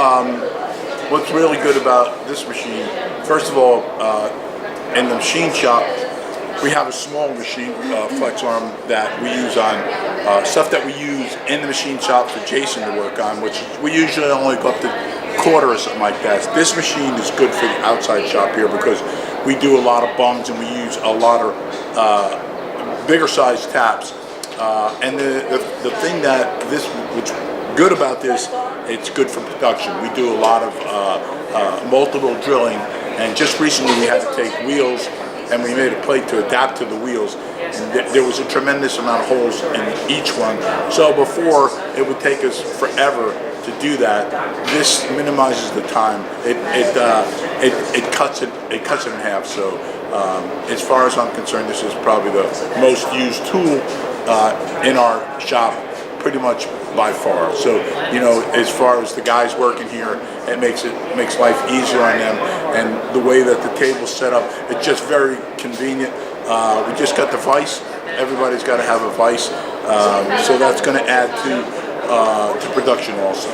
What's really good about this machine, first of all, in the machine shop, we have a small machine, flex arm, that we use on stuff that we use in the machine shop for Jason to work on, which we usually only go up to quarter or something like that. This machine is good for the outside shop here because we do a lot of bungs and we use a lot of bigger size taps. And the thing that what's good about this, it's good for production. We do a lot of multiple drilling, and just recently we had to take wheels and we made a plate to adapt to the wheels, and there was a tremendous amount of holes in each one. So before, it would take us forever to do that. This minimizes the time. It cuts it in half. So as far as I'm concerned, this is probably the most used tool in our shop, pretty much by far. So, you know, as far as the guys working here, it makes life easier on them, and the way that the table's set up, it's just very convenient. We just got the vise. Everybody's got to have a vise, so that's going to add to production also.